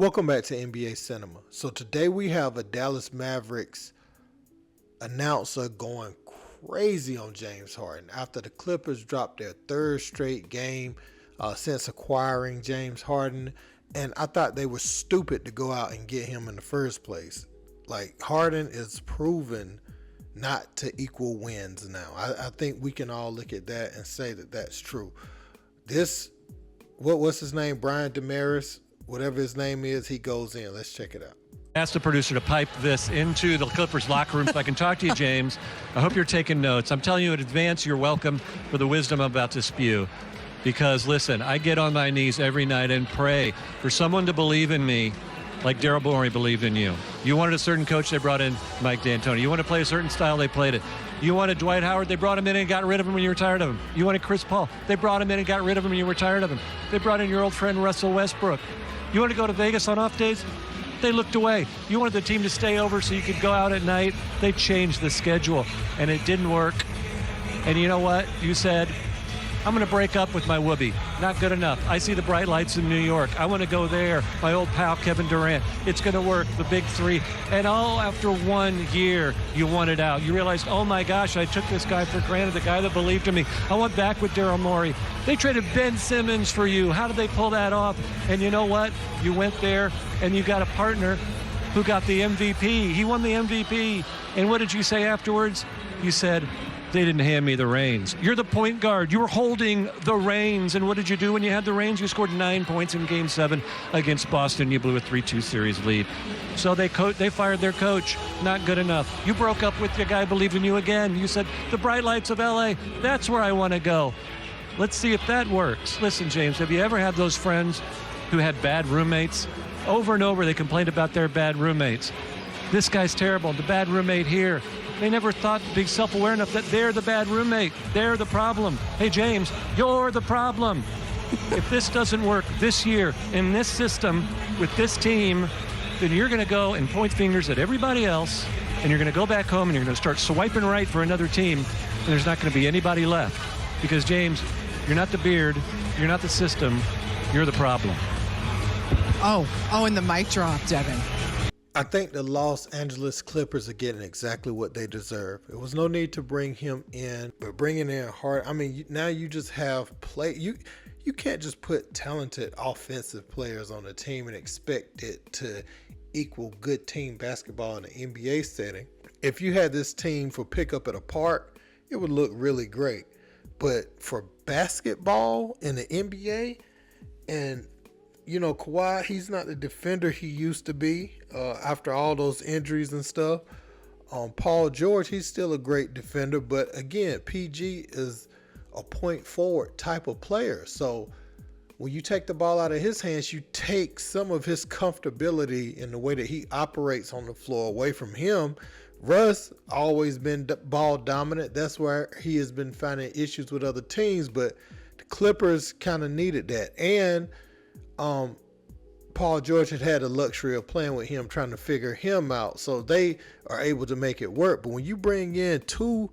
Welcome back to NBA Cinema. So today we have a Dallas Mavericks announcer going crazy on James Harden after the Clippers dropped their third straight game since acquiring James Harden. And I thought they were stupid to go out and get him in the first place. Like, Harden is proven not to equal wins now. I think we can all look at that and say that that's true. What's his name? Brian Dameris, whatever his name is, he goes in. Let's check it out. Ask the producer to pipe this into the Clippers locker room so I can talk to you, James. I hope you're taking notes. I'm telling you in advance, you're welcome for the wisdom I'm about to spew. Because, listen, I get on my knees every night and pray for someone to believe in me like Daryl Morey believed in you. You wanted a certain coach, they brought in Mike D'Antoni. You want to play a certain style, they played it. You wanted Dwight Howard, they brought him in and got rid of him when you were tired of him. You wanted Chris Paul, they brought him in and got rid of him when you were tired of him. They brought in your old friend Russell Westbrook. You want to go to Vegas on off days? They looked away. You wanted the team to stay over so you could go out at night? They changed the schedule, and it didn't work. And you know what? You said, I'm going to break up with my whoopee. Not good enough. I see the bright lights in New York. I want to go there. My old pal, Kevin Durant. It's going to work. The big three. And all after 1 year, you wanted out. You realized, oh my gosh, I took this guy for granted, the guy that believed in me. I went back with Daryl Morey. They traded Ben Simmons for you. How did they pull that off? And you know what? You went there and you got a partner who got the MVP. He won the MVP. And what did you say afterwards? You said, they didn't hand me the reins. You're the point guard. You were holding the reins. And what did you do when you had the reins? You scored 9 points in Game 7 against Boston. You blew a 3-2 series lead. So they fired their coach. Not good enough. You broke up with your guy, believed in you again. You said, the bright lights of L.A., that's where I want to go. Let's see if that works. Listen, James, have you ever had those friends who had bad roommates? Over and over, they complained about their bad roommates. This guy's terrible. The bad roommate here. They never thought to be self-aware enough that they're the bad roommate. They're the problem. Hey, James, you're the problem. If this doesn't work this year in this system with this team, then you're going to go and point fingers at everybody else, and you're going to go back home and you're going to start swiping right for another team, and there's not going to be anybody left. Because, James, you're not the beard, you're not the system, you're the problem. Oh, and the mic drop, Devin. I think the Los Angeles Clippers are getting exactly what they deserve. There was no need to bring him in, but bringing in Harden, I mean, now you just have you can't just put talented offensive players on a team and expect it to equal good team basketball in an NBA setting. If you had this team for pickup at a park, it would look really great. But for basketball in the NBA, and Kawhi, he's not the defender he used to be after all those injuries and stuff. Paul George, he's still a great defender, but again, PG is a point forward type of player. So when you take the ball out of his hands, you take some of his comfortability in the way that he operates on the floor away from him. Russ always been ball dominant. That's where he has been finding issues with other teams, but the Clippers kind of needed that. And Paul George had the luxury of playing with him, trying to figure him out, so they are able to make it work. But when you bring in two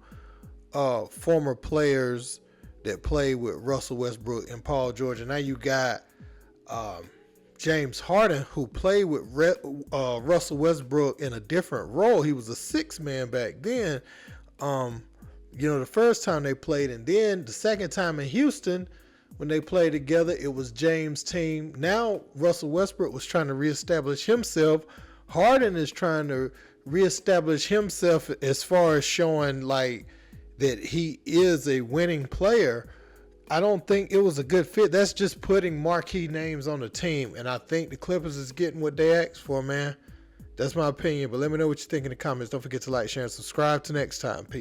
former players that played with Russell Westbrook and Paul George, and now you got James Harden, who played with Russell Westbrook in a different role. He was a sixth man back then. The first time they played, and then the second time in Houston, when they played together, it was James' team. Now Russell Westbrook was trying to reestablish himself. Harden is trying to reestablish himself as far as showing like that he is a winning player. I don't think it was a good fit. That's just putting marquee names on the team. And I think the Clippers is getting what they asked for, man. That's my opinion. But let me know what you think in the comments. Don't forget to like, share, and subscribe. Till next time. Peace.